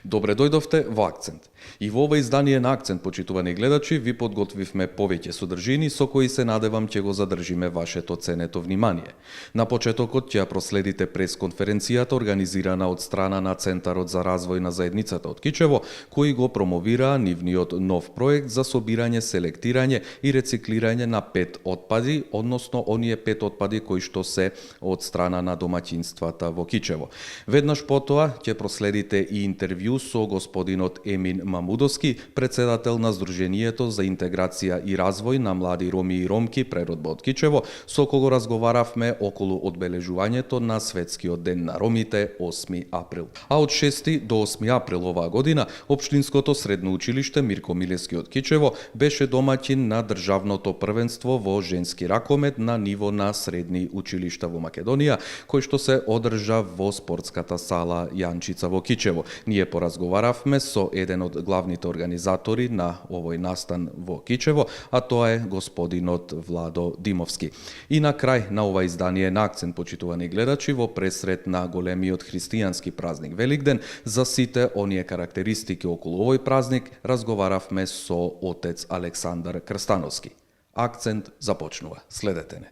Добре дојдовте во Акцент. И во ова издание на Акцент, почитувани гледачи, ви подготвивме повеќе содржини со кои се надевам ќе го задржиме вашето ценето внимание. На почетокот ќе ја проследите пресконференцијата организирана од страна на Центарот за развој на заедницата од Кичево, кои го промовираа нивниот нов проект за собирање, селектирање и рециклирање на 5 отпади, односно оние 5 отпади кои што се од страна на домаќинствата во Кичево. Веднаш потоа ќе проследите и интервју со господинот Емин Мамудовски, председател на Сдруженијето за интеграција и развој на млади роми и ромки преродба од Кичево, со кого разговаравме околу одбележувањето на Светскиот ден на ромите 8 април. А од 6 до 8 април оваа година Општинското средно училиште Мирко Милевски од Кичево беше домаќин на државното првенство во женски ракомет на ниво на средни училишта во Македонија, кој што се одржа во спортската сала Јанчица во Кичево. Ние поразговаравме со еден од главните организатори на овој настан во Кичево, а тоа е господинот Владо Димовски. И на крај на ова издание на Акцент, почитувани гледачи, во пресрет на големиот христијански празник Великден, за сите оние карактеристики околу овој празник, разговаравме со отец Александар Крстановски. Акцент започнува. Следете не.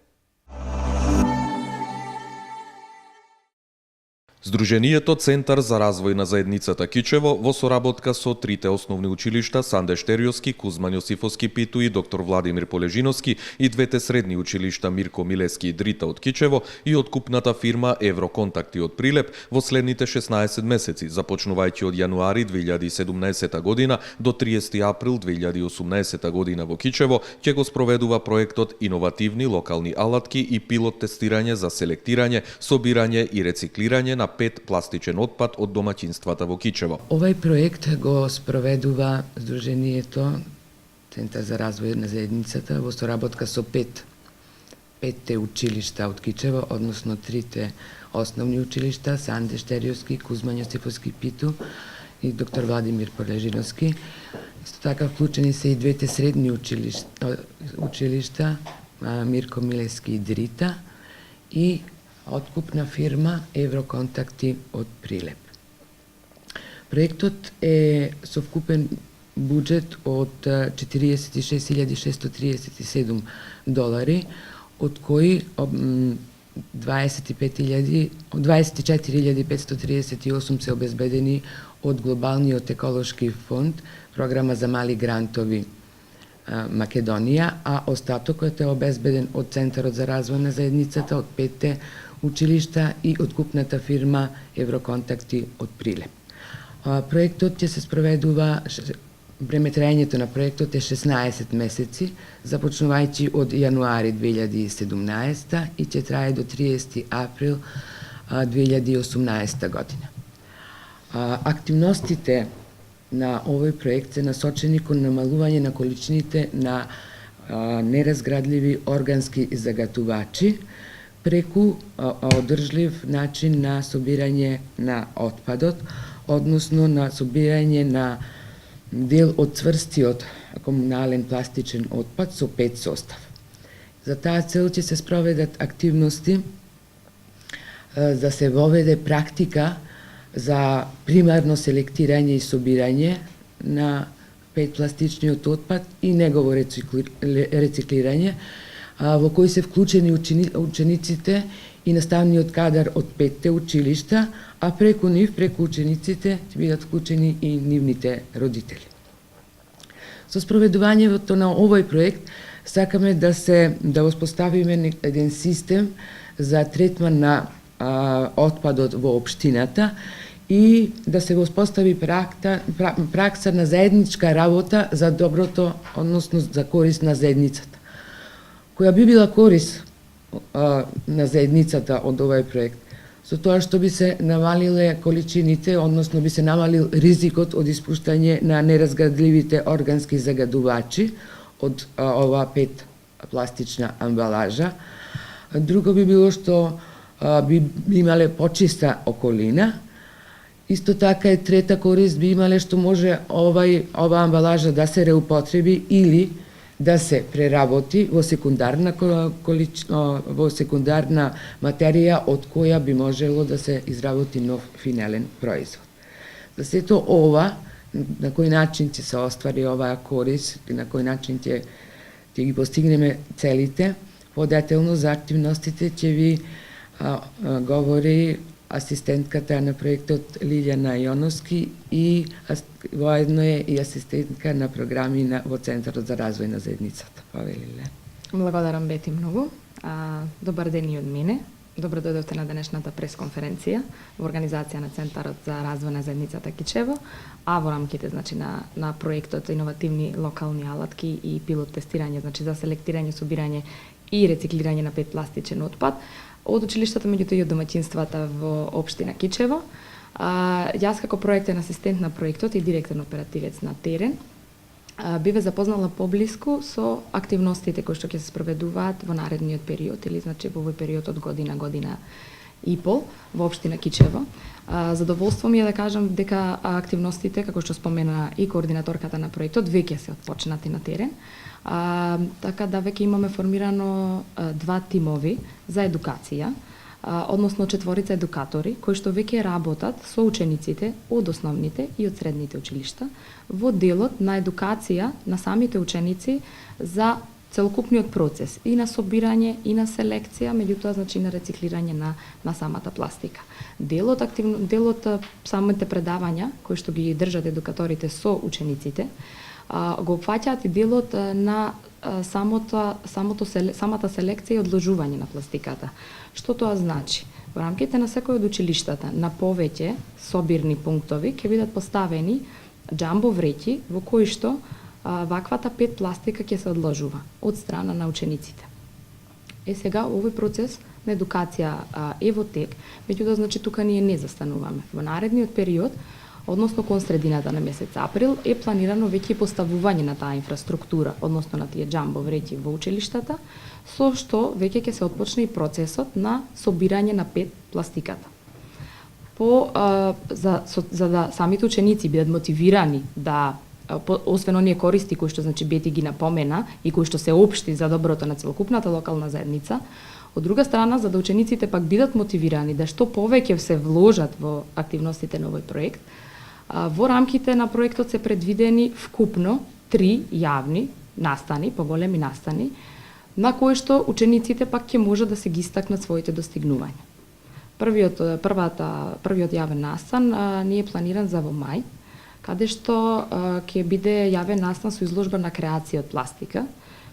Сдруженијето Центар за развој на заедницата Кичево во соработка со трите основни училишта Санде Штериовски, Кузман Јосифовски Питу и доктор Владимир Полежиновски и двете средни училишта Мирко Милевски и Дрита од Кичево и откупната фирма Евроконтакти од Прилеп во следните 16 месеци, започнувајќи од јануари 2017 година до 30 април 2018 година во Кичево, ќе го спроведува проектот Иновативни локални алатки и пилот тестирање за селектирање, собирање и рециклирање на 5 пластичен отпад од домаќинствата во Кичево. Овај проект го спроведува Сдруженијето Центар за развој на заедницата во соработка со петте училишта од Кичево, односно трите основни училишта Санде Штериовски, Кузман Јосифовски Питу и доктор Владимир Полежиновски. Исто така вклучени се и двете средни училишта Мирко Милевски и Дрита и откупна фирма Евроконтакти од Прилеп. Проектот е со вкупен буџет од $46,637, од кои 24,538 се обезбедени од Глобалниот еколошки фонд, програма за мали грантови Македонија, а остатокот е обезбеден од Центарот за развој на заедницата, од петте училишта и откупната фирма Евроконтакти од Прилеп. Проектот ќе се спроведува, време траењето на проектот е 16 месеци, започнувајќи од јануари 2017 и ќе трае до 30 април 2018 година. Активностите на овој проект се насочени кон намалување на количините на неразградливи органски загатувачи преку одржлив начин на собирање на отпадот, односно на собирање на дел од цврстиот комунален пластичен отпад со 5 состав. За таа цел ќе се спроведат активности за се воведе практика за примарно селектирање и собирање на 5 пластичниот отпад и негово рециклирање, во кои се вклучени учениците и наставниот кадар од 5 училишта, а преку нив, преку учениците, ќе бидат вклучени и нивните родители. Со спроведувањето на овој проект сакаме да воспоставиме еден систем за третман на отпадот во општината и да се воспостави пракса на заедничка работа за доброто, односно за корис на заедницата. Која би била корис на заедницата од овој проект? со тоа што би се намалиле количините, односно би се намалил ризикот од испуштање на неразградливите органски загадувачи од оваа 5 пластична амбалажа. Друго би било што би имале почиста околина. Исто така и трета корист би имале што може ова амбалажа да се реупотреби или да се преработи во секундарна материја од која би можело да се изработи нов финелен производ. За сето ова, на кој начин ќе се оствари оваа корист и на кој начин ќе ги постигнеме целите, подетелно за активностите ќе ви говори асистентката на проектот Лилјана Јоновски и воедно е и асистентка на програми во Центарот за развој на заедницата. Повелиле. Благодарам, Бети, многу. Добар ден и од мене. Добро дојдовте на денешната пресконференција во организација на Центарот за развој на заедницата Кичево, а во рамките на проектот Иновативни локални алатки и пилот тестирање, за селектирање, собирање и рециклирање на пет пластичен отпад од училиштата, меѓуто и од домаќинствата во општина Кичево. Јас како проектен асистент на проектот и директен оперативец на терен би ве запознала поблиску со активностите кои што ќе се спроведуваат во наредниот период, или во овој период од година и пол во општина Кичево. Задоволство ми е да кажам дека активностите, како што спомена и координаторката на проектот, веќе се отпочнати на терен. Така да веќе имаме формирано 2 тимови за едукација, односно 4 едукатори кои што веќе работат со учениците од основните и од средните училишта во делот на едукација на самите ученици за целокупниот процес и на собирање и на селекција, меѓутоа и на рециклирање на самата пластика. Делот самите предавања кои што ги држат едукаторите со учениците го опфаќаат и делот на самата селекција и одложување на пластиката. Што тоа значи? Во рамките на секој од училиштата на повеќе собирни пунктови ќе бидат поставени џамбо вреќи во кои што ваквата пет пластика ќе се одложува од страна на учениците. Сега овој процес на едукација е во тек, меѓутоа тука ние не застануваме. Во наредниот период, односно кон средината на месец април, е планирано веќе поставување на таа инфраструктура, односно на тие џамбо вреќи во училиштата, со што веќе ќе се отпочне и процесот на собирање на пет пластиката. За да самите ученици бидат мотивирани да освен оние користи кои што Бети ги напомена и кои што се општи за доброто на целокупната локална заедница, од друга страна за да учениците пак бидат мотивирани да што повеќе се вложат во активностите на овој проект, во рамките на проектот се предвидени вкупно 3 јавни настани, поголеми настани, на кои што учениците пак ќе можат да се ги истакнат своите достигнувања. Првиот јавен настан не е планиран за во мај, каде што ќе биде јавен настан со изложба на креација од пластика,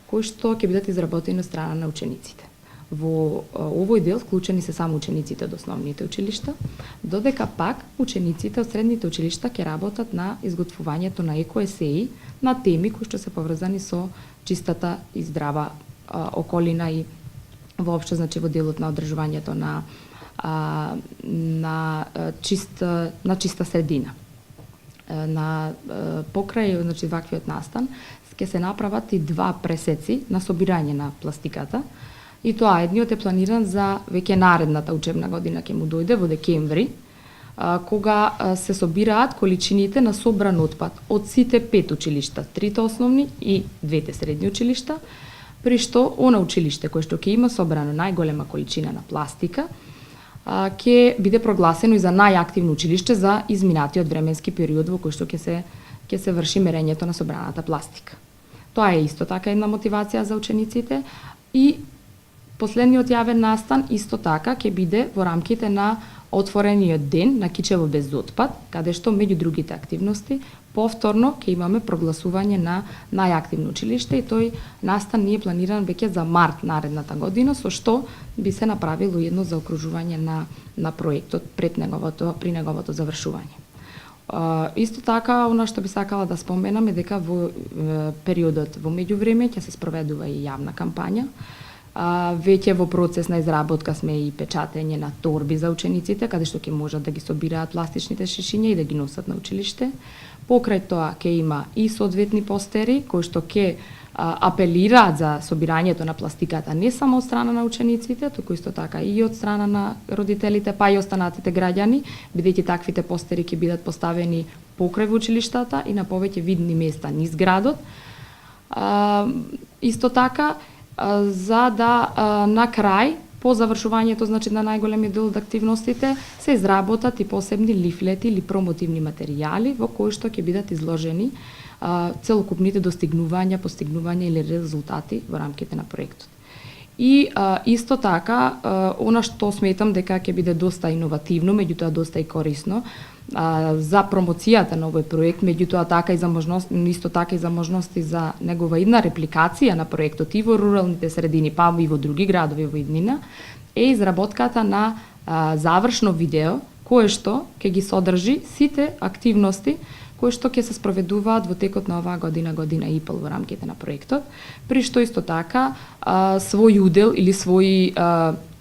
кои што ќе бидат изработени од страна на учениците. Во овој дел вклучени се само учениците од основните училишта, додека пак учениците од средните училишта ќе работат на изготвувањето на екоесеи на теми кои што се поврзани со чистата и здрава околина и воопшто во делот на одржувањето на чиста средина. Покрај ваквиот настан ќе се направат и 2 пресеци на собирање на пластиката, и тоа едниот е планиран за веќе наредната учебна година, ќе му дојде во декември, кога се собираат количините на собран отпад од сите 5 училишта, 3 основни и 2 средни училишта, при што она училиште кое што ќе има собрано најголема количина на пластика, ќе биде прогласено и за најактивно училиште за изминатиот временски период во кој што ќе се врши мерењето на собраната пластика. Тоа е исто така една мотивација за учениците и последниот јавен настан исто така ќе биде во рамките на отворениот ден на Кичево без отпад, каде што меѓу другите активности повторно ќе имаме прогласување на најактивно училиште и тој настан не е планиран веќе за март наредната година, со што би се направило едно заокружување на проектот при неговото завршување. Исто така, она што би сакала да споменам е дека во периодот во меѓувреме ќе се спроведува и јавна кампања Веќе во процес на изработка сме и печатење на торби за учениците, каде што ќе можат да ги собираат пластичните шишиња и да ги носат на училиште. Покрај тоа ќе има и соодветни постери кои што ќе апелираат за собирањето на пластиката не само од страна на учениците, туку исто така и од страна на родителите, па и останатите граѓани, бидејќи таквите постери ќе бидат поставени покрај во училиштата и на повеќе видни места низ градот. Исто така, за да на крај, по завршувањето, значи на најголемиот дел од активностите, се изработат и посебни лифлети или промотивни материјали во кои што ќе бидат изложени целокупните достигнувања, постигнувања или резултати во рамките на проектот. И исто така, она што сметам дека ќе биде доста иновативно, меѓутоа доста и корисно за промоцијата на овој проект, меѓутоа така и за исто така и за можности за негова идна репликација на проектот и во руралните средини, па и во други градови во иднина, е изработката на завршно видео кое што ќе ги содржи сите активности кои што ќе се спроведуваат во текот на оваа година, година и пол во рамките на проектот, при што исто така свој удел или своји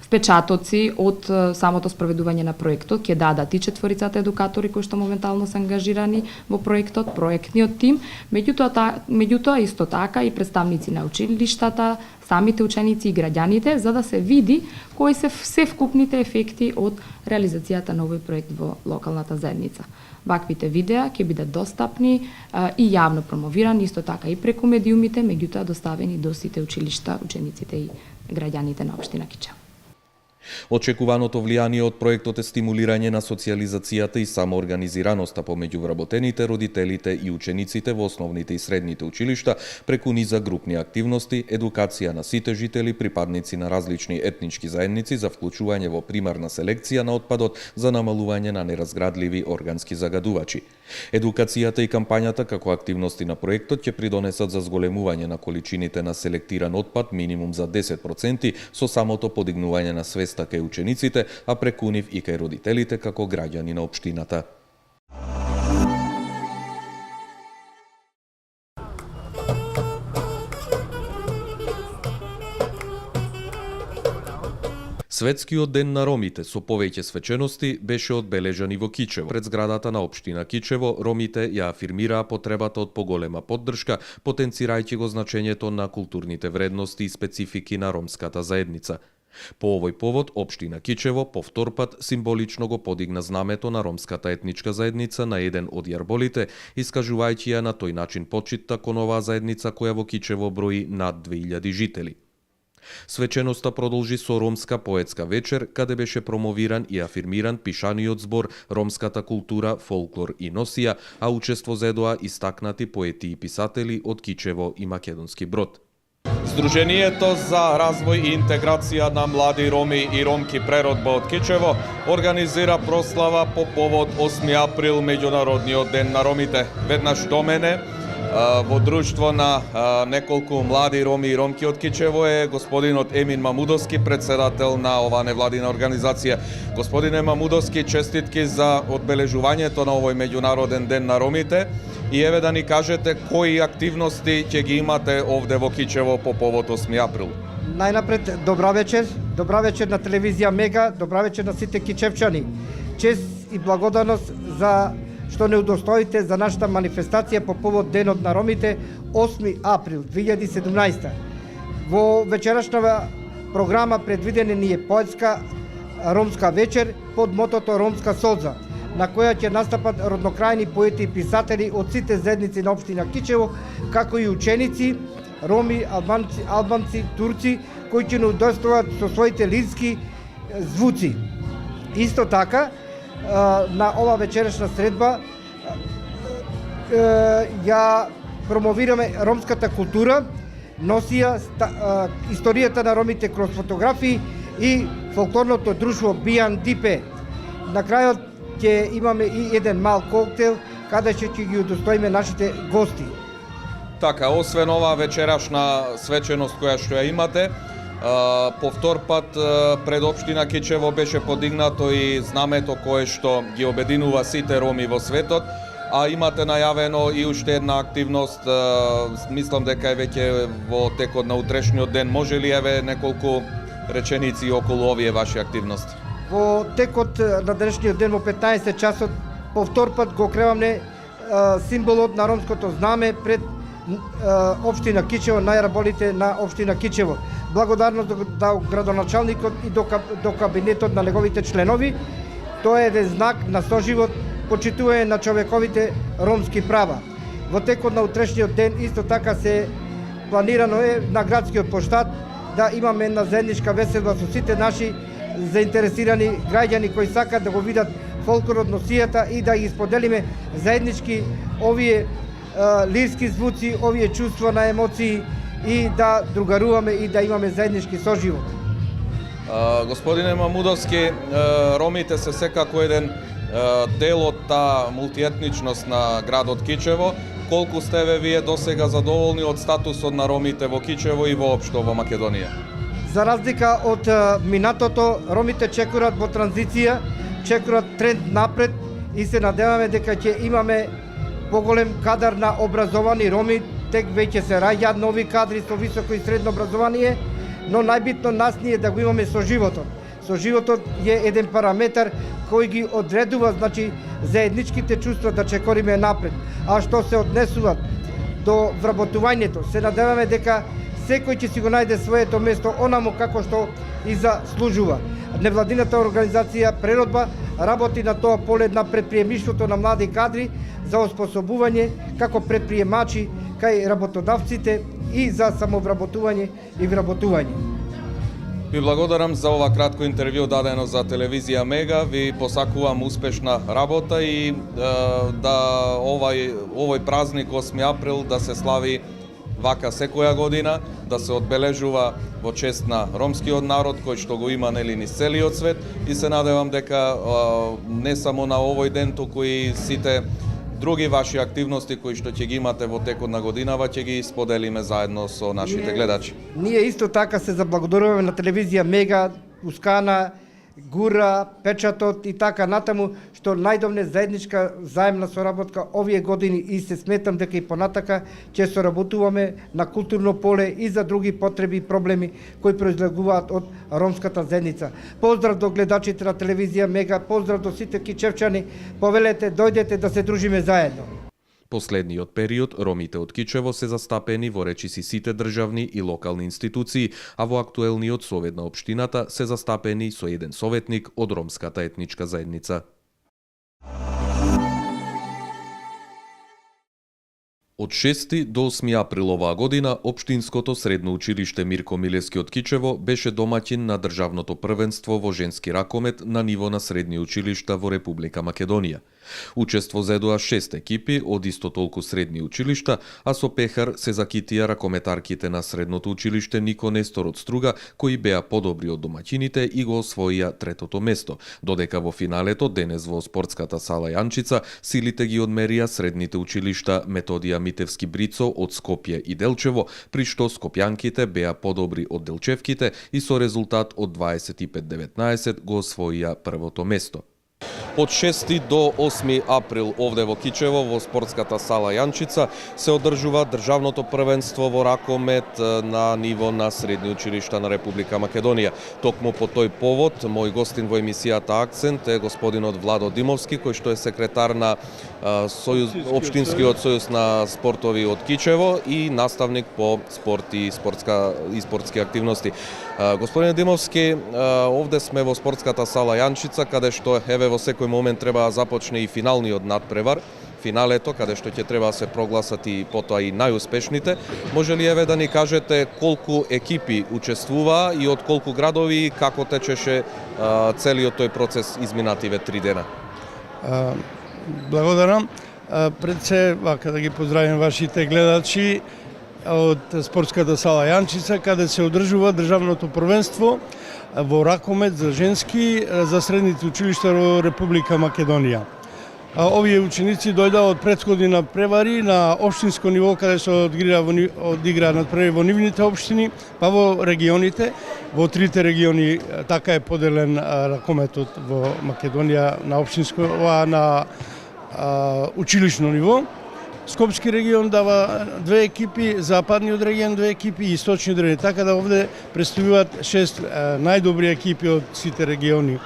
впечатоци од самото спроведување на проектот ќе дадат и четворицата едукатори кои што моментално се ангажирани во проектот, проектниот тим, меѓутоа исто така и представници на училиштата, самите ученици и граѓаните, за да се види кои се вкупните ефекти од реализацијата на овој проект во локалната заедница. Ваквите видеа ќе бидат достапни и јавно промовирани, исто така и преку медиумите, меѓутоа доставени до сите училишта, учениците и граѓаните на општина Кичево. Очекуваното влијание од проектот е стимулирање на социјализацијата и самоорганизираноста помеѓу вработените, родителите и учениците во основните и средните училишта преку низа групни активности, едукација на сите жители, припадници на различни етнички заедници за вклучување во примарна селекција на отпадот за намалување на неразградливи органски загадувачи. Едукацијата и кампањата како активности на проектот ќе придонесат за зголемување на количините на селектиран отпад минимум за 10% со самото подигнување на свеста кај учениците, а преку нив и кај родителите како граѓани на општината. Светскиот ден на ромите со повеќе свечености беше одбележан и во Кичево. Пред зградата на општина Кичево, ромите ја афирмираа потребата од поголема поддршка, потенцирајќи го значењето на културните вредности и специфики на ромската заедница. По овој повод, општина Кичево повторпат символично го подигна знамето на ромската етничка заедница на еден од јарболите, искажувајќи ја на тој начин почитта кон оваа заедница која во Кичево брои над 2000 жители. Свеченоста продолжи со ромска поетска вечер, каде беше промовиран и афирмиран пишаниот збор ромската култура, фолклор и носија, а учество зедоа истакнати поети и писатели од Кичево и Македонски Брод. Сдруженијето за развој и интеграција на млади роми и ромки преродба од Кичево организира прослава по повод 8 април, Меѓународниот ден на ромите. Веднаш до мене, во друштво на неколку млади роми и ромки од Кичево е господинот Емин Мамудовски, председател на оваа невладина организација. Господине Мамудовски, честитки за одбележувањето на овој Меѓународен ден на ромите и еве да ни кажете кои активности ќе ги имате овде во Кичево по повод 8 април. Најнапред, добра вечер на телевизија Мега, добра вечер на сите кичевчани. Чест и благодарност за што не удостоите за нашата манифестација по повод Денот на ромите 8 април 2017. Во вечерашната програма предвидена ни е поетска ромска вечер под мотото Ромска солза, на која ќе настапат роднокрајни поети и писатели од сите заедници на општина Кичево, како и ученици, роми, албанци, турци, кои ќе ни удостојат со своите лирски звуци. Исто така, на ова вечерашна средба ја промовираме ромската култура, носија историјата на ромите кроз фотографии и фолклорното друштво Бијан Дипе. На крајот ќе имаме и еден мал коктел каде ќе ги удостоиме нашите гости. Така, освен оваа вечерашна свеченост која што ја имате, повтор пат пред општина Кичево беше подигнато и знамето кое што ги обединува сите роми во светот, а имате најавено и уште една активност, мислам дека е веќе во текот на утрешниот ден. Може ли еве неколку реченици околу овие ваши активности? Во текот на денешниот ден во 15 часот по втор пат го креваме символот на ромското знаме пред општина Кичево, најраболите на општина Кичево. Благодарност до градоначалникот и до кабинетот на неговите членови. Тоа е еден знак на соживот, почитување на човековите ромски права. Во текот на утрешниот ден исто така се планирано е на градскиот поштад да имаме една заедничка веселба со сите наши заинтересирани граѓани кои сакат да го видат фолклорот, носијата и да ги споделиме заеднички овие лирски звуци, овие чувства на емоции и да другаруваме и да имаме заеднички соживот. Господине Мамудовски, ромите се секако еден дел од таа мултиетничност на градот Кичево. Колку сте вие досега задоволни од статусот на ромите во Кичево и воопшто во Македонија? За разлика од минатото, ромите чекорат во транзиција, чекорат тренд напред и се надеваме дека ќе имаме поголем кадар на образовани роми, тек веќе се раѓаат нови кадри со високо и средно образование, но најбитно нас ние да го имаме со животот. Со животот е еден параметар кој ги одредува, значи, заедничките чувства да чекориме напред. А што се однесува до вработувањето, се надеваме дека секој ќе си го најде своето место онамо како што и заслужува. Невладината организација Преродба работи на тоа поле на предприемништвото на млади кадри за оспособување како предприемачи кај работодавците и за самовработување и вработување. Ви благодарам за ова кратко интервју дадено за телевизија Мега. Ви посакувам успешна работа и да овој празник 8 април да се слави вака секоја година, да се одбележува во чест на ромскиот народ кој што го има нели низ целиот свет и се надевам дека не само на овој ден, туку и сите други ваши активности кои што ќе ги имате во текот на годинава ќе ги споделиме заедно со нашите гледачи. Ние исто така се заблагодаруваме на телевизија Мега, Ускана, Гура, Печатот и така натаму, што најдовне заедничка заемна соработка овие години и се сметам дека и понатака ќе соработуваме на културно поле и за други потреби и проблеми кои произлегуваат од ромската заедница. Поздрав до гледачите на телевизија Мега, поздрав до сите кичевчани, повелете, дојдете да се дружиме заедно. Последниот период, ромите од Кичево се застапени во речиси сите државни и локални институции, а во актуелниот совет на општината се застапени со еден советник од ромската етничка заедница. Од 6 до 8 април оваа година, Општинското средно училиште Мирко Милевски од Кичево беше домаќин на државното првенство во женски ракомет на ниво на средни училишта во Република Македонија. Учество зедоа 6 екипи од исто толку средни училишта, а со пехар се закитија ракометарките на средното училиште Нико Нестор од Струга, кои беа подобри од домаќините и го освоија третото место, додека во финалето денес во спортската сала Јанчица силите ги одмерија средните училишта Методија Митевски Брицо од Скопје и Делчево, при што скопјанките беа подобри од делчевките и со резултат од 25-19 го освоија првото место. Од 6 до 8 април овде во Кичево, во спортската сала Јанчица, се одржува државното првенство во ракомет на ниво на средни училишта на Република Македонија. Токму по тој повод, мој гостин во емисијата Акцент е господинот Владо Димовски, кој што е секретар на Општинскиот сојуз на спортови од Кичево и наставник по спорт и спортски активности. Господине Димовски, овде сме во спортската сала Јанчица, каде што еве во секој момент треба да започне и финалниот надпревар, финалето, каде што ќе треба да се прогласат и потоа и најуспешните. Може ли еве да ни кажете колку екипи учествуваа и од колку градови и како течеше целиот тој процес изминативе 3 дена? Благодарам. Пред се, вака да ги поздравим вашите гледачи од спортската сала Јанчица, каде се одржува државното првенство во ракомет за женски за средните училишта во Република Македонија. Овие ученици дојдаа од претходни надпревари на општинско ниво, каде се одигра надпревари во нивните општини, па во регионите. Во трите региони така е поделен ракометот во Македонија на општинско, на училишно ниво. Скопски регион дава 2 екипи, западниот регион 2 екипи и источниот регион. Така да овде представуваат 6 најдобри екипи од сите региони.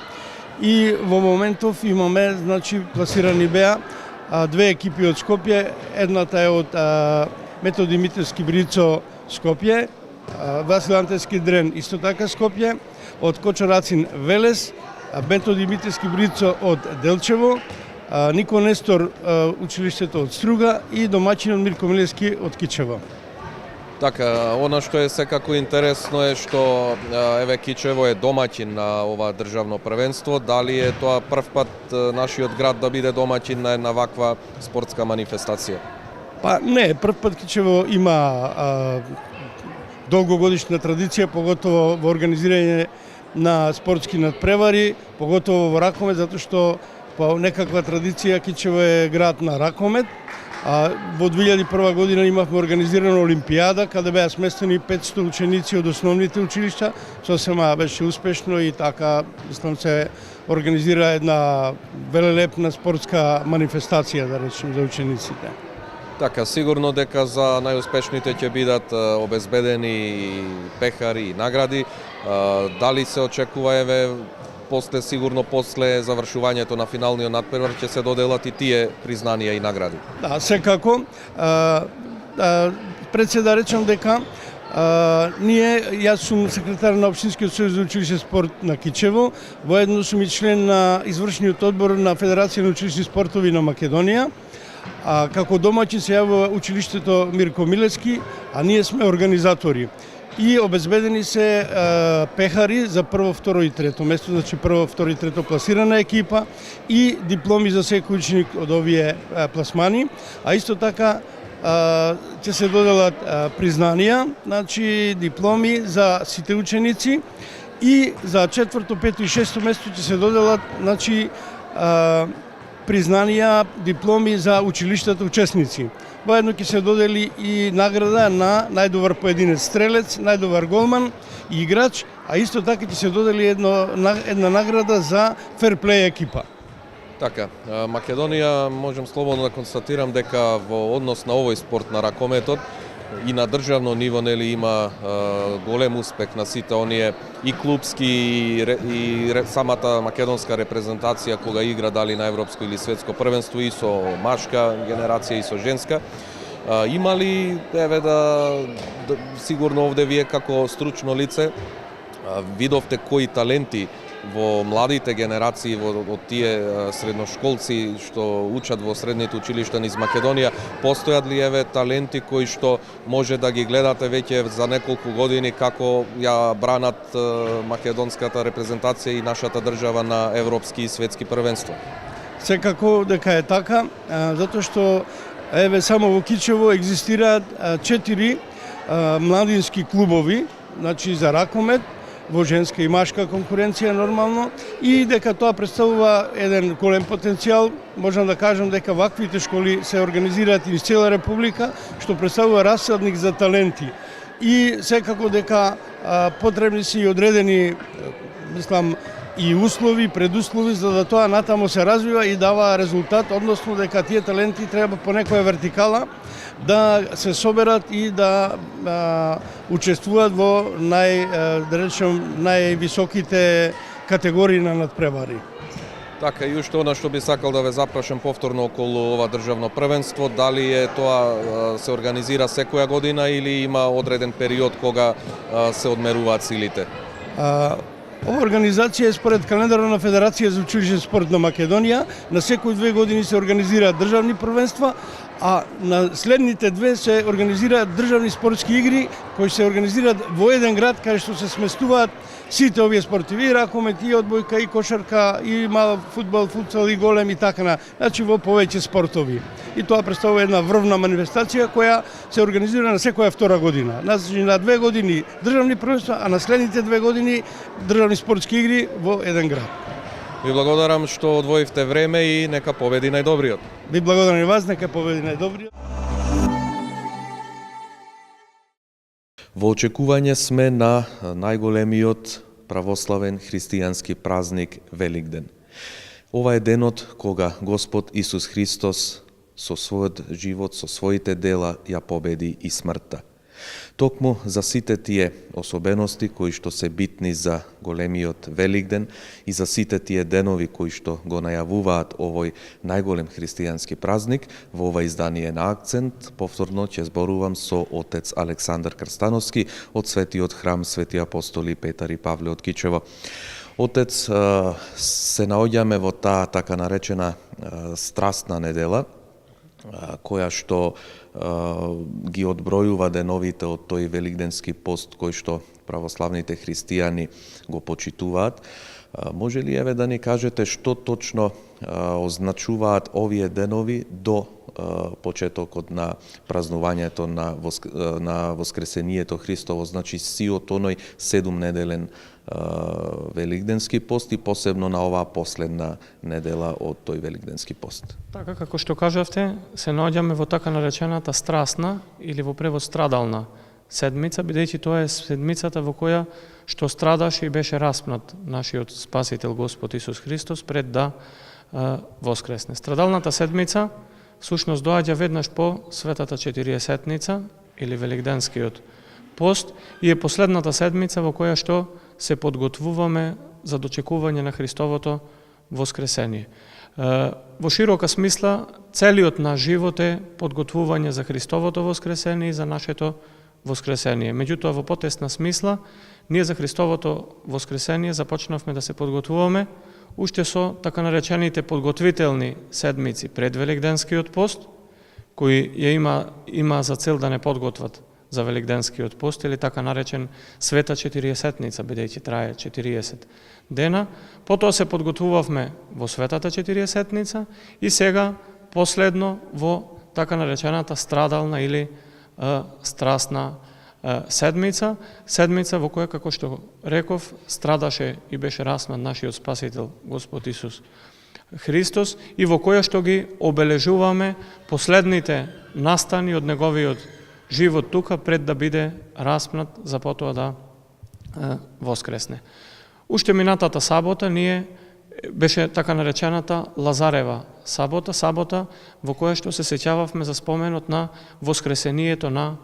И во моментов имаме, значи, пласирани беа 2 екипи од Скопје, едната е од Метод Димитровски Брицо Скопје, Васил Антевски Дрен исто така Скопје, од Кочарацин Велес, Метод Димитровски Брицо од Делчево, Нико Нестор училиштето од Струга и домаќинот Мирко Милевски од Кичево. Така, она што е секако интересно е што еве Кичево е домаќин на ова државно првенство. Дали е тоа прв пат нашиот град да биде домаќин на една ваква спортска манифестација? Па не, прв пат Кичево има долгогодишна традиција, поготово во организирање на спортски надпревари, поготово во ракомет, затоа што по некаква традиција Кичево е град на ракомет. Во 2001 година имавме организирана олимпијада, каде беа сместени 500 ученици од основните училишта. Сосема беше успешно и така, мислам, се организира една велелепна спортска манифестација, да речем, за учениците. Така, сигурно дека за најуспешните ќе бидат обезбедени пехари и награди. Дали се очекува, еве, сигурно после завршувањето на финалниот надпревар ќе се доделат и тие признанија и награди? Да, секако. Пред се да речам дека јас сум секретар на Општинскиот сојуз за училишен спорт на Кичево, воедно сум и член на извршниот одбор на Федерација на училишни спортови на Македонија. Како домаќин се јавува училиштето Мирко Милевски, а ние сме организатори. И обезбедени се пехари за прво, второ и трето место, значи прво, второ и трето пласирана екипа и дипломи за секој ученик од овие пласмани, а исто така ќе се доделат признанија, значи дипломи за сите ученици и за четврто, пето и шесто место ќе се доделат, значи, признанија, дипломи за училиштата учесници. Воедно ќе се додели и награда на најдобар поединец стрелец, најдобар голман и играч, а исто така ќе се додели една награда за ферплей екипа. Така, Македонија, можам слободно да констатирам дека во однос на овој спорт на ракометот и на државно ниво, нели, има голем успех на сите оние и клубски и самата македонска репрезентација кога игра дали на европско или светско првенство и со машка генерација и со женска. Има ли, еве, сигурно овде вие како стручно лице видовте кои таленти во младите генерации, од тие средношколци што учат во средните училишта низ Македонија, постојат ли, еве, таленти кои што може да ги гледате веќе за неколку години како ја бранат македонската репрезентација и нашата држава на европски и светски првенства? Секако дека е така, затоа што еве само во Кичево екзистираат 4 младински клубови, значи за ракомет, во женска и машка конкуренција нормално, и дека тоа представува еден голем потенцијал. Можам да кажам дека ваквите школи се организираат из цела република, што представува расадник за таленти. И секако дека потребни се и одредени, мислам, и услови, предуслови за да тоа натамо се развива и дава резултат, односно дека тие таленти треба по некоја вертикала да се соберат и да учествуваат во највисоките категории на надпревари. Така, и уште она што би сакал да ве запрашам повторно околу ова државно првенство, дали е тоа се организира секоја година или има одреден период кога се одмеруваат силите? Ова организација е според календарот на Федерација за училишен спорт на Македонија. На секои 2 години се организираат државни првенства, а на следните 2 се организираат државни спортски игри кои се организираат во еден град каде што се сместуваат сите овие спортиви, ракомет, и одбојка, и кошарка, и мал фудбал, футсал, и голем и така, значи во повеќе спортови. И тоа представува една врвна манифестација која се организира на секоја втора година. Значи на 2 години државни првенства, а на следните 2 години државни спортски игри во еден град. Ви благодарам што одвоивте време и нека победи најдобриот. Ви благодарам и вас, нека победи најдобриот. Во очекување сме на најголемиот православен христијански празник Великден. Ова е денот кога Господ Исус Христос со својот живот, со своите дела ја победи и смртта. Токму за сите тие особености кои што се битни за големиот Великден и за сите тие денови кои што го најавуваат овој најголем христијански празник, во ова издание на Акцент повторно ќе зборувам со отец Александар Крстановски од Светиот храм Свети апостоли Петар и Павле од Кичево. Отец, се наоѓаме во таа така наречена страстна недела, која што ги одбројува деновите од тој великденски пост кој што православните христијани го почитуваат. Може ли еве да ни кажете што точно означуваат овие денови до почетокот на празнувањето на Воскресението Христово, значи сиот оној 7-неделен великденски пост и посебно на оваа последна недела од тој великденски пост. Така како што кажавте, се наоѓаме во така наречената страстна или во превод страдална седмица, бидејќи тоа е седмицата во која што страдаше и беше распнат нашиот Спасител Господ Исус Христос пред да воскресне. Страдалната седмица всушност доаѓа веднаш по Светата Четириесетница или Великденскиот пост и е последната седмица во која што се подготвуваме за дочекување на Христовото воскресение. Во широка смисла, целиот наш живот е подготвување за Христовото воскресение и за нашето воскресение. Меѓутоа, во потесна смисла, ние за Христовото воскресение започнавме да се подготвуваме уште со така наречените подготвителни седмици пред Великденскиот пост, кои ја има за цел да не подготват за Великденскиот пост или така наречен Света Четириесетница, бидејќи трае 40 дена. Потоа се подготвувавме во Светата Четириесетница и сега последно во така наречената страдална или страстна седмица во која, како што реков, страдаше и беше распнат нашиот Спасител Господ Исус Христос и во која што ги обележуваме последните настани од неговиот живот тука пред да биде распнат за потоа да воскресне. Уште минатата сабота беше така наречената Лазарева сабота во која што се сеќававме за споменот на воскресението на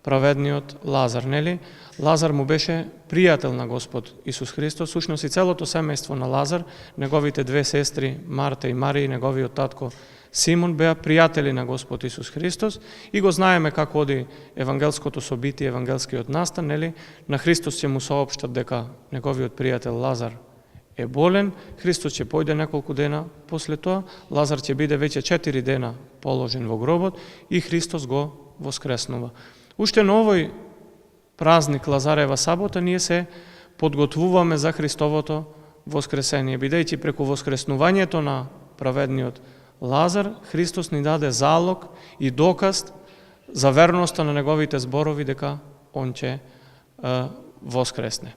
праведниот Лазар, нели? Лазар му беше пријател на Господ Исус Христос, сушност и целото семејство на Лазар, неговите две сестри Марта и Марија, неговиот татко Симон беа пријатели на Господ Исус Христос и го знаеме како оди евангелското собитие, евангелскиот настан, нели? На Христос ќе му соопштат дека неговиот пријател Лазар е болен, Христос ќе појде неколку дена после тоа, Лазар ќе биде веќе 4 дена положен во гробот и Христос го воскреснува. Уште на овој празник Лазарева сабота ние се подготвуваме за Христовото воскресение, бидејќи преку воскреснувањето на праведниот Лазар, Христос ни даде залог и доказ за верноста на неговите зборови дека он ќе воскресне.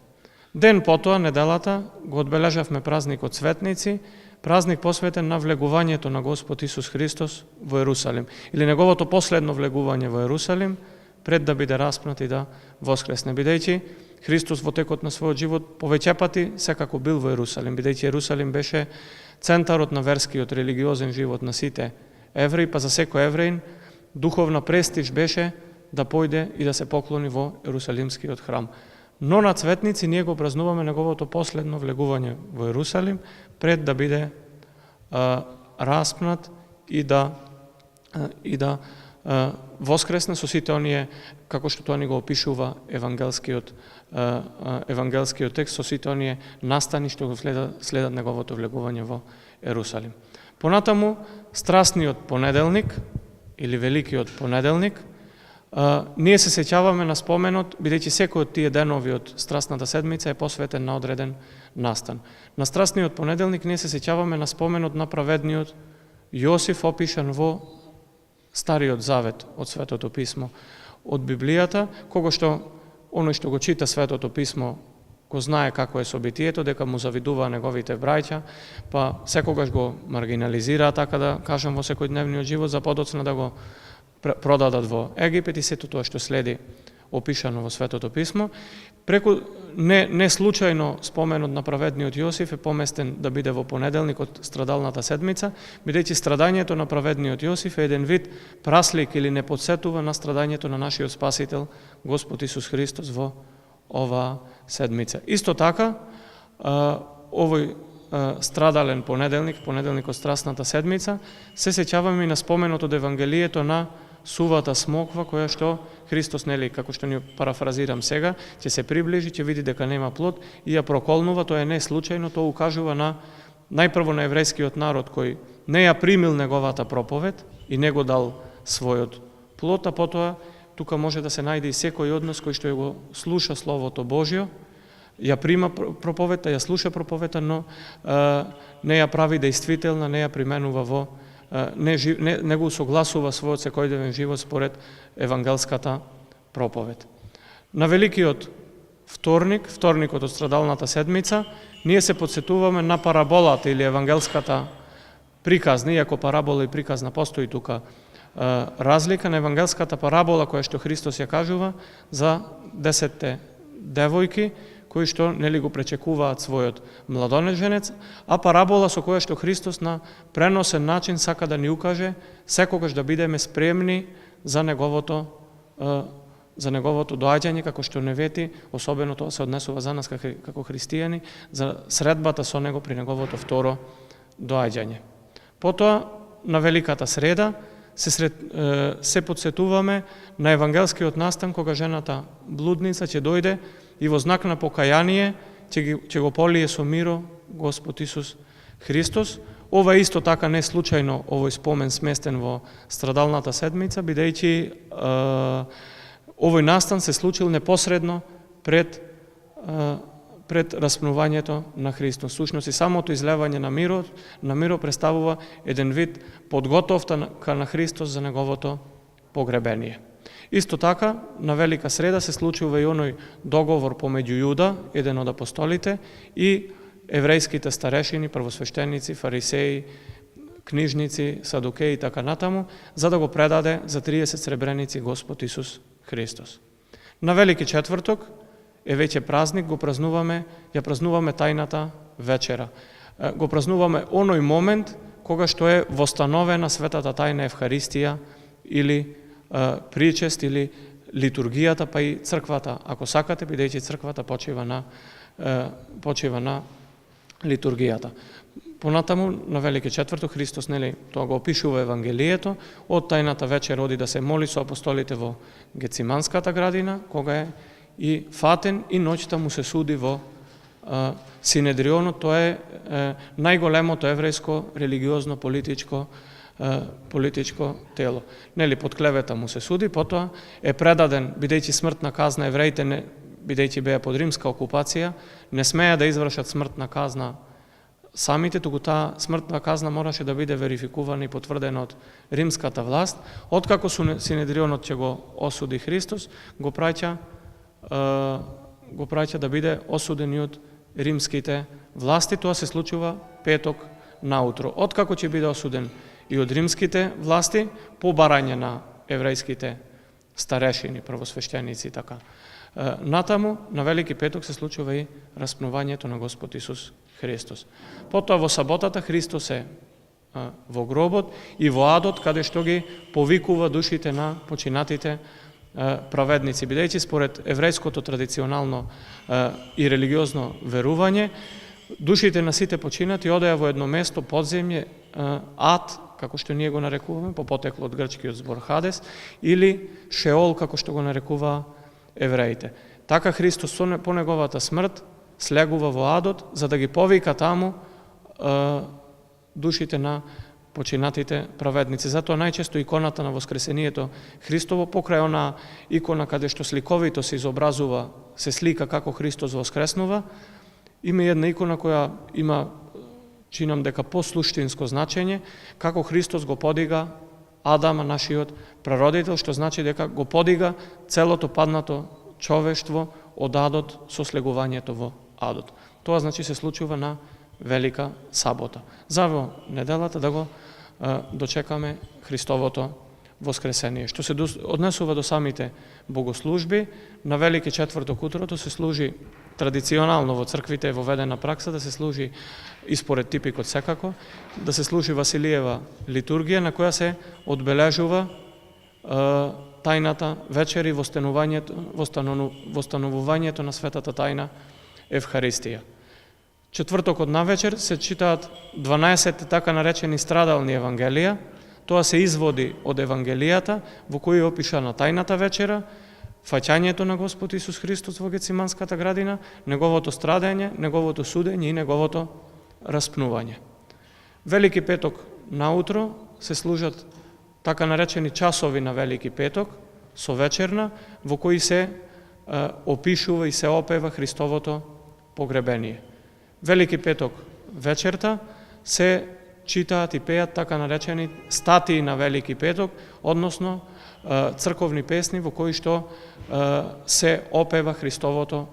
Ден потоа, неделата, го одбележавме празникот Светници, празник посветен на влегувањето на Господ Исус Христос во Ерусалим, или неговото последно влегување во Ерусалим, пред да биде распнат и да воскресне, бидејќи Христос во текот на својот живот повеќе пати секако бил во Ерусалим, бидејќи Ерусалим беше центарот на верскиот религиозен живот на сите евреи, па за секој евреин духовна престиж беше да појде и да се поклони во Ерусалимскиот храм. Но на Цветници ние го празнуваме неговото последно влегување во Ерусалим пред да биде распнат и да воскресне со сите оние, како што тоа ни го опишува евангелскиот текст, со сите оние настани што го следат неговото влегување во Ерусалим. Понатаму, страстниот понеделник или великиот понеделник, ние се сеќаваме на споменот, бидејќи секој од тие денови од страстната седмица е посветен на одреден настан. На страстниот понеделник ние се сеќаваме на споменот на праведниот Јосиф, опишан во Стариот Завет од Светото Писмо, од Библијата, кога што оној што го чита Светото Писмо го знае како е собитието, дека му завидува неговите браќа, па секогаш го маргинализираа, така да кажам, во секојдневниот живот, за подоцна да го продадат во Египет и сето тоа што следи опишано во Светото Писмо. Преку не случајно споменот на праведниот Јосиф е поместен да биде во понеделник од страдалната седмица, бидејќи страдањето на праведниот Јосиф е еден вид праслик или не подсетува на страдањето на нашиот Спасител Господ Исус Христос во оваа седмица. Исто така, овој страдален понеделник, понеделник од страстната седмица, се сеќаваме и на споменот од Евангелието на сувата смоква, која што Христос, нели, како што ни парафразирам сега, ќе се приближи, ќе види дека нема плод и ја проколнува. Тоа не е случајно, тоа укажува на најпрво на еврејскиот народ кој не ја примил неговата проповед и не го дал својот плод, а потоа тука може да се најде и секој од нас кој што го слуша Словото Божјо, ја прима проповедта, ја слуша проповедта, но не ја прави действителна, не ја применува во не го согласува својот секојдневен живот според евангелската проповед. На Великиот вторник, вторникот од страдалната седмица, ние се подсетуваме на параболата или евангелската приказна, иако парабола и приказна постои тука разлика, на евангелската парабола која што Христос ја кажува за 10 девојки, кои што нели го пречекуваат својот младонеженец, а парабола со која што Христос на преносен начин сака да ни укаже секогаш да бидеме спремни за неговото доаѓање, како што не вети, особено тоа се однесува за нас како христијани, за средбата со него при неговото второ доаѓање. Потоа, на Великата среда, се подсетуваме на евангелскиот настан кога жената блудница ќе дојде и во знак на покаяние ќе го полие со миро Господ Исус Христос. Ова е исто така не случајно овој спомен сместен во страдалната седмица, бидејќи овој настан се случил непосредно пред распнувањето на Христос. Сушност и самото излевање на мирот представува еден вид подготовка на Христос за неговото погребение. Исто така, на Велика среда се случува и оној договор помеѓу Јуда, еден од апостолите, и еврејските старешини, првосвештеници, фарисеи, книжници, садукеи и така натаму, за да го предаде за 30 сребреници Господ Исус Христос. На Велики четврток е веќе празник, ја празнуваме тајната вечера. Го празнуваме оној момент кога што е востановена светата тајна Евхаристија или причест или литургијата, па и црквата, ако сакате, бидејќи црквата почива на литургијата. Понатаму, на Велики четврток, Христос, нели, тоа го опишува Евангелието, од тајната вечер оди да се моли со апостолите во Гециманската градина, кога е и фатен и ноќта му се суди во Синедрионот. Тоа е најголемото еврејско религиозно политичко тело. Нели, под клевета му се суди, потоа е предаден, бидејќи смртна казна евреите, бидејќи беа под римска окупација, не смеа да извршат смртна казна самите, туку таа смртна казна мораше да биде верификувана и потврдена од римската власт. Откако Синедрионот ќе го осуди Христос, го праќа да биде осуден и од римските власти. Тоа се случува петок наутро. Откако ќе биде осуден и од римските власти, по барање на еврејските старешини, првосвештеници и така. Натаму, на Велики петок се случува и распнувањето на Господ Исус Христос. Потоа во саботата Христос е во гробот и во адот, каде што ги повикува душите на починатите праведници, бидејќи според еврејското традиционално и религиозно верување, душите на сите починати одеа во едно место, подземје, ад, како што ние го нарекуваме, по потекло од грчкиот збор Хадес, или Шеол, како што го нарекува евреите. Така Христос по неговата смрт слегува во адот, за да ги повика таму душите на починатите праведници. Затоа најчесто иконата на Воскресението Христово, покрај она икона каде што сликовито се изобразува, се слика како Христос воскреснува, има една икона која има, чинам дека послуштинско значење, како Христос го подига Адама, нашиот прародител, што значи дека го подига целото паднато човештво од адот со слегувањето во адот. Тоа значи се случува на Велика сабота. За во неделата да го дочекаме Христовото воскресение. Што се однесува до самите богослужби, на Велики четврток утрото се служи традиционално во црквите е воведена пракса да се служи испоред типикот секако, да се служи Василиева литургија на која се одбележува тајната вечер и востановувањето на светата тајна Евхаристија. Четвртокот навечер се читаат 12 така наречени страдални евангелија. Тоа се изводи од Евангелијата во кои е опишана тајната вечера, фаќањето на Господ Исус Христос во Гециманската градина, неговото страдање, неговото судење и неговото распнување. Велики петок наутро се служат така наречени часови на Велики петок со вечерна, во кои се опишува и се опева Христовото погребение. Велики петок вечерта се читаат и пеат така наречени статии на Велики петок, односно црковни песни во кои што се опева Христовото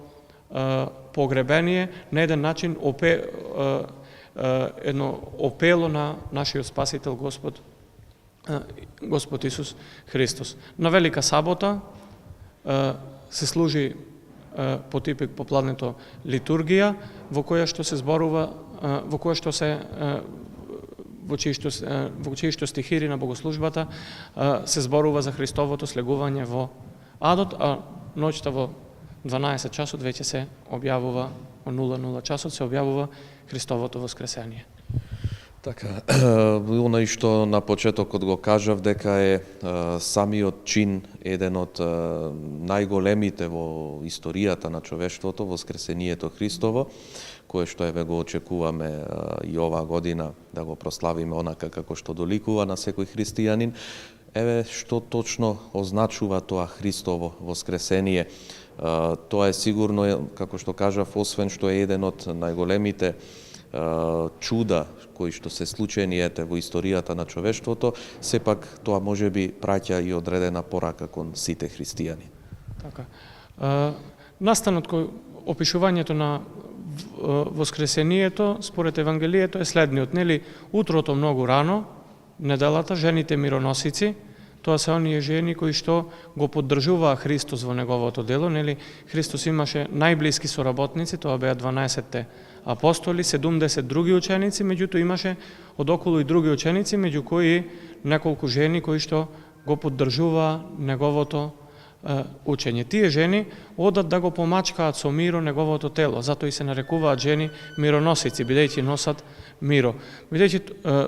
погребение на еден начин едно опело на нашиот Спасител Господ Исус Христос. На Велика сабота се служи по типик попладнето литургија, во која што се зборува, во која што се во чии што стихири на богослужбата се зборува за Христовото слегување во адот, а ноќта во 12 часот веќе се објавува, во 00 часот се објавува Христовото воскресение. Така, оној што на почетокот го кажав дека е самиот чин еден од најголемите во историјата на човештвото, воскресението Христово, кое што еве го очекуваме и оваа година да го прославиме онака како што доликува на секој христијанин. Еве што точно означува тоа Христово воскресение. Тоа е сигурно, како што кажав, освен што е еден од најголемите чуда кои што се случени во историјата на човештвото, сепак тоа може би праќа и одредена порака кон сите христијани. Така. Настанот кој опишувањето на воскресението според Евангелието е следниот, нели, утрото многу рано, неделата, жените мироносици, тоа се оние жени кои што го поддржуваа Христос во неговото дело, нели, Христос имаше најблиски соработници, тоа беа 12 апостоли, 70 други ученици, меѓутоа имаше одоколу и други ученици, меѓу кои неколку жени кои што го поддржуваа неговото учење. Тие жени одат да го помачкаат со миро неговото тело, затоа и се нарекуваат жени мироносици, бидејќи носат миро. Бидејќи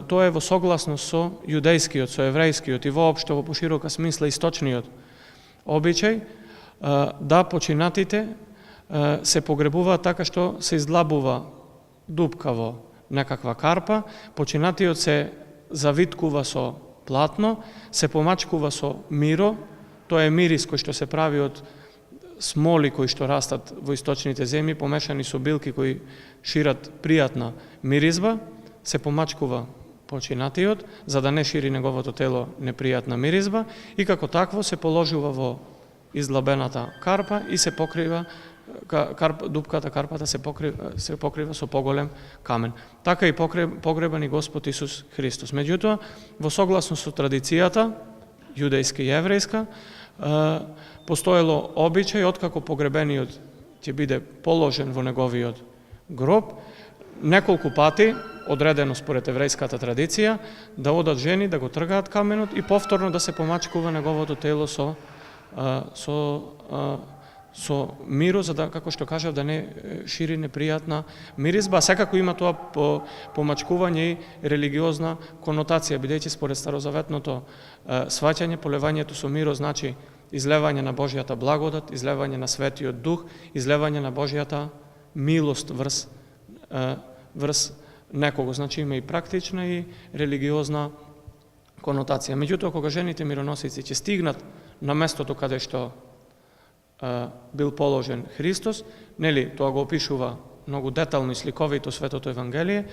тоа е во согласност со јудејскиот, со еврејскиот и воопшто во поширока смисла источниот обичај да починатите се погребуваат така што се издлабува дупка во некаква карпа, починатиот се завиткува со платно, се помачкува со миро. Тоа е мирис кој што се прави од смоли кои што растат во источните земји, помешани со билки кои шират пријатна миризба, се помачкува починатиот, за да не шири неговото тело непријатна миризба, и како такво се положува во издлабената карпа и се покрива карпата се покрива со поголем камен. Така и погребан и Господ Исус Христос. Меѓутоа, во согласно со традицијата, јудејска и еврејска, постоело обичај, откако погребениот ќе биде положен во неговиот гроб, неколку пати, одредено според еврејската традиција, да одат жени, да го тргаат каменот и повторно да се помачкува неговото тело со миро, за да, како што кажав, да не шири непријатна миризба. Секако има тоа помачкување и религиозна конотација, бидејќи според старозаветното сваќање, полевањето со миро значи излевање на Божјата благодат, излевање на Светиот Дух, излевање на Божјата милост врз некого. Значи има и практична и религиозна конотација. Меѓутоа, кога жените мироносици ќе стигнат на местото каде што бил положен Христос, нели, тоа го опишува многу детално и сликовито Светото Евангелие,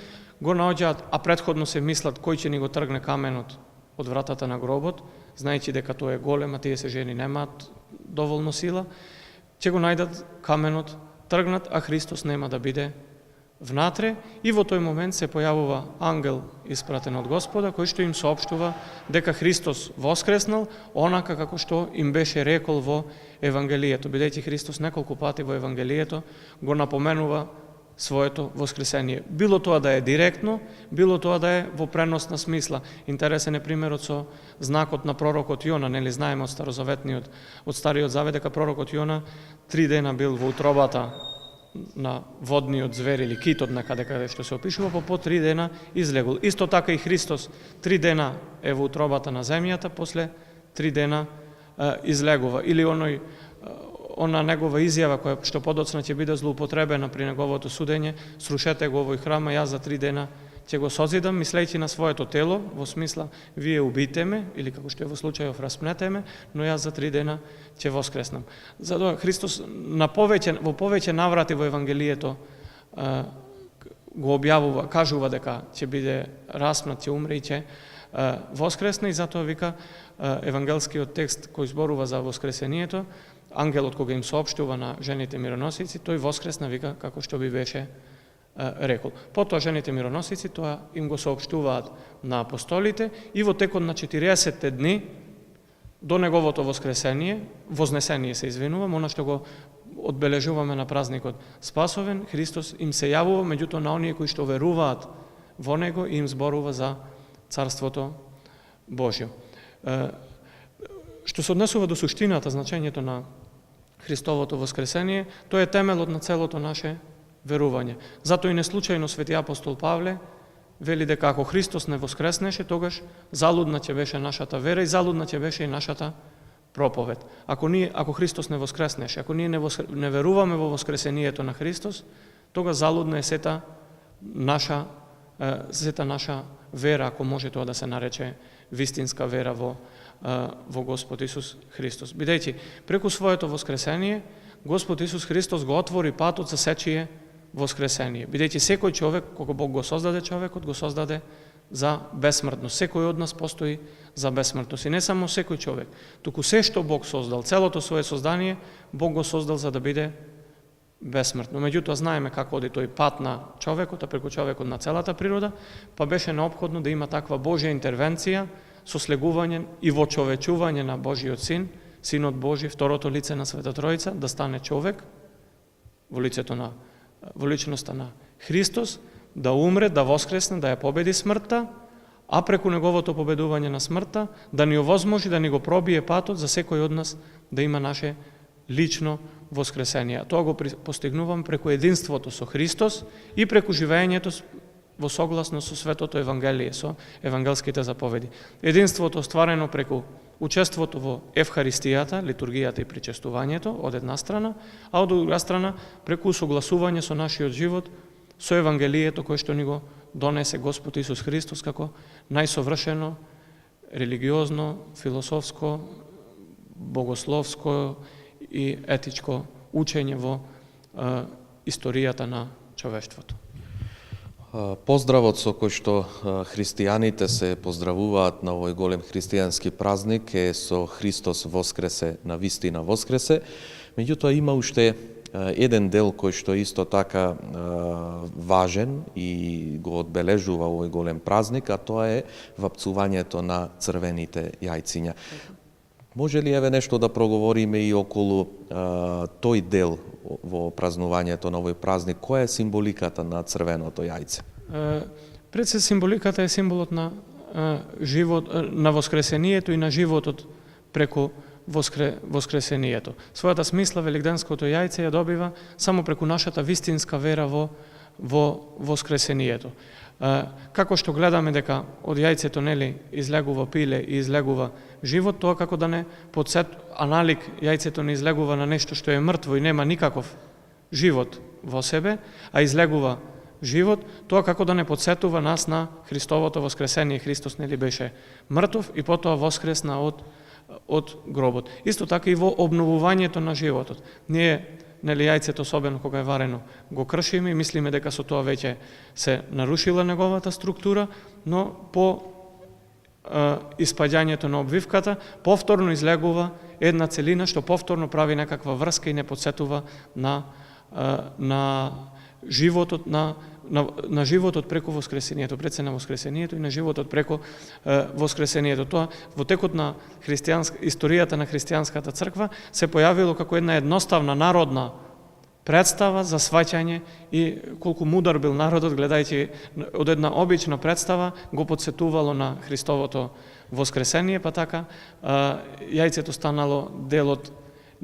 го наоѓаат, а претходно се мислат кој ќе ни го тргне каменот од вратата на гробот, знаејќи дека тоа е голем, а тие се жени немаат доволно сила, ќе го најдат каменот тргнат, а Христос нема да биде внатре и во тој момент се појавува ангел испратен од Господа кој што им соопштува дека Христос воскреснал онака како што им беше рекол во Евангелието, бидејќи Христос неколку пати во Евангелието го напоменува своето воскресение. Било тоа да е директно, било тоа да е во преносна смисла. Интересен е примерот со знакот на пророкот Јона, нели знаеме од Старозаветниот, од Стариот Завет дека пророкот Јона 3 дена бил во утробата на водниот звер или китот некаде каде што се опишува, по 3 дена излегол. Исто така и Христос 3 дена е во утробата на земјата, после 3 дена излегува. Или она негова изјава која што подоцна ќе биде злоупотребена при неговото судење, срушете го овој храм, а јас за 3 дена ќе го созидам, мислејќи на своето тело, во смисла, вие убите ме, или како што е во случајов распнете ме, но јас за 3 дена ќе воскреснам. Затоа Христос во повеќе наврати во Евангелието го објавува, кажува дека ќе биде распнат, ќе умре и ќе воскресне, и затоа вика евангелскиот текст кој зборува за воскресението, ангелот кога им соопштува на жените мироносици, тој воскресна, вика, како што би беше рекол. Потоа жените мироносици тоа им го соопштуваат на апостолите и во текот на 40 дни до неговото вознесение се извинувам, она што го одбележуваме на празникот Спасовен, Христос им се јавува, меѓутоа на оние кои што веруваат во него и им зборува за Царството Божјо. Што се однесува до суштината, значењето на Христовото воскресение, тоа е темелот на целото наше верување. Затоа и неслучајно свети апостол Павле вели дека ако Христос не воскреснеше, тогаш залудна ќе беше нашата вера и залудна ќе беше и нашата проповед. Ако Христос не воскреснеше, ако ние не веруваме во воскресението на Христос, тога залудна е сета наша вера, ако може тоа да се нарече вистинска вера во Господ Исус Христос. Бидејќи преку своето воскресение Господ Исус Христос го отвори патот за сечие воскресение. Бидејќи секој човек, кога Бог го создаде човекот, го создаде за бесмртност. Секој од нас постои за бесмртност. И не само секој човек, туку се што Бог создал, целото свое создание, Бог го создал за да биде бесмртно. Меѓутоа знаеме како оди тој пат на човекот, а преку човекот на целата природа, па беше неопходно да има таква Божја интервенција со слегување и вочовечување на Божиот Син, Синот Божи, второто лице на Света Тројца, да стане човек во личноста на Христос, да умре, да воскресне, да ја победи смртта, а преку неговото победување на смртта да ни овозможи да ни го пробие патот за секој од нас да има наше лично воскресение. Тоа го постигнувам преку единството со Христос и преку живеењето во согласност со Светото Евангелие, со евангелските заповеди. Единството остварено преку учеството во Евхаристијата, литургијата и причестувањето, од една страна, а од друга страна преку согласување со нашиот живот, со Евангелието кој што ни го донесе Господ Исус Христос како најсовршено, религиозно, философско, богословско и етичко учење во историјата на човештвото. Поздравот со кој што христијаните се поздравуваат на овој голем христијански празник е со Христос воскресе, на вистина воскресе. Меѓутоа има уште еден дел кој што исто така важен и го одбележува овој голем празник, а тоа е вапцувањето на црвените јајциња. Може ли еве нешто да проговориме и околу тој дел во празнувањето на овој празник? Која е символиката на црвеното јајце? Пред се символиката е символот на живот, на воскресението и на животот преку воскресението. Својата смисла великденското јајце ја добива само преку нашата вистинска вера во воскресението. Како што гледаме дека од јајцето нели излегува пиле и излегува живот, тоа како да не а налик јајцето не излегува на нешто што е мртво и нема никаков живот во себе, а излегува живот, тоа како да не подсетува нас на Христовото воскресение. Христос нели беше мртов и потоа воскресна од гробот. Исто така и во обновувањето на животот. Ние нели јајцето, особено кога е варено, го кршиме и мислиме дека со тоа веќе се нарушила неговата структура, но по испаѓањето на обвивката повторно излегува една целина што повторно прави некаква врска и не подсетува на животот на животот преку воскресението, пред се на воскресението и на животот преку воскресението. Тоа во текот на историјата на христијанската црква се појавило како една едноставна народна представа за сваќање и колку мудар бил народот, гледајќи од една обична представа го подсетувало на Христовото воскресение, па така јајцето станало дел од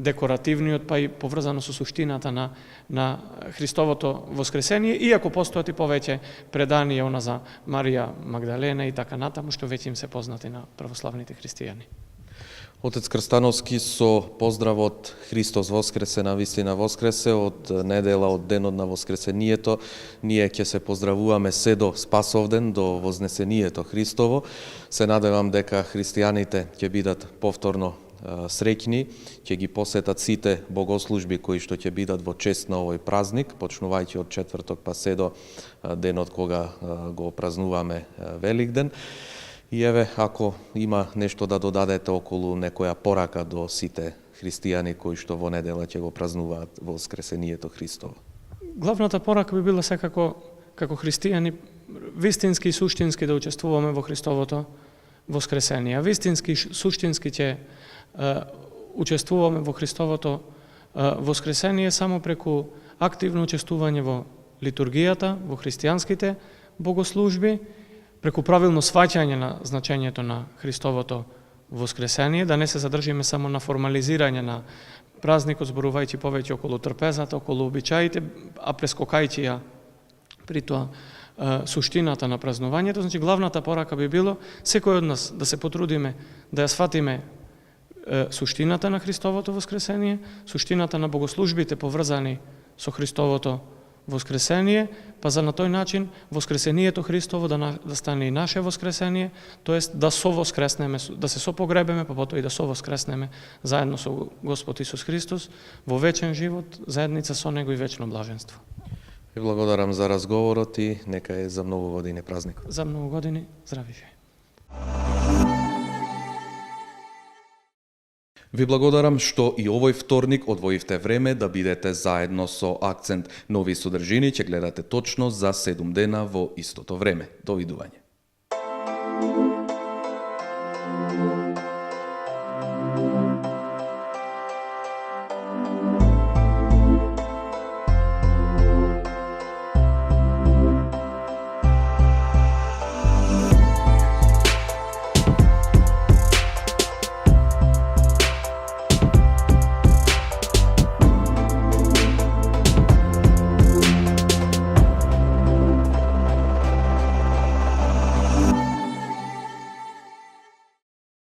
декоративниот, па и поврзано со суштината на Христовото воскресение, иако постојат и повеќе преданија она за Марија Магдалена и така натаму, што веќе им се познати на православните христијани. Отец Крстановски, со поздравот Христос воскресе, на вистина воскресе, од недела, од денот на воскресението, ние ќе се поздравуваме се до Спасовден, до вознесението Христово. Се надевам дека христијаните ќе бидат повторно среќни, ќе ги посетат сите богослужби кои што ќе бидат во чест на овој празник, почнувајќи од четврток па се до денот кога го празнуваме Великден. И еве, ако има нешто да додадете околу некоја порака до сите христијани кои што во недела ќе го празнуваат воскресението Христово. Главната порака би била секако како христијани вистински и суштински да учествуваме во Христовото воскресение. А вистински и суштински ќе учествуваме во Христовото воскресение само преку активно учествување во литургијата, во христијанските богослужби, преку правилно сваќање на значењето на Христовото воскресение, да не се задржиме само на формализирање на празникот, зборувајќи повеќе околу трпезата, околу обичаите, а прескокајќи ја при тоа суштината на празнувањето. Значи, главната порака би било секој од нас да се потрудиме да ја сватиме суштината на Христовото воскресение, суштината на богослужбите поврзани со Христовото воскресение, па за на тој начин воскресението Христово да стане и наше воскресение, тоест да совоскреснеме, да се сопогребеме, па потоа и да совоскреснеме заедно со Господ Исус Христос во вечен живот, заедница со Него и вечно блаженство. Ви благодарам за разговорот и нека е за многу години празник. За многу години, здрави живеј. Ви благодарам што и овој вторник одвоивте време да бидете заедно со Акцент. Нови содржини ќе гледате точно за 7 дена во истото време. Довидување.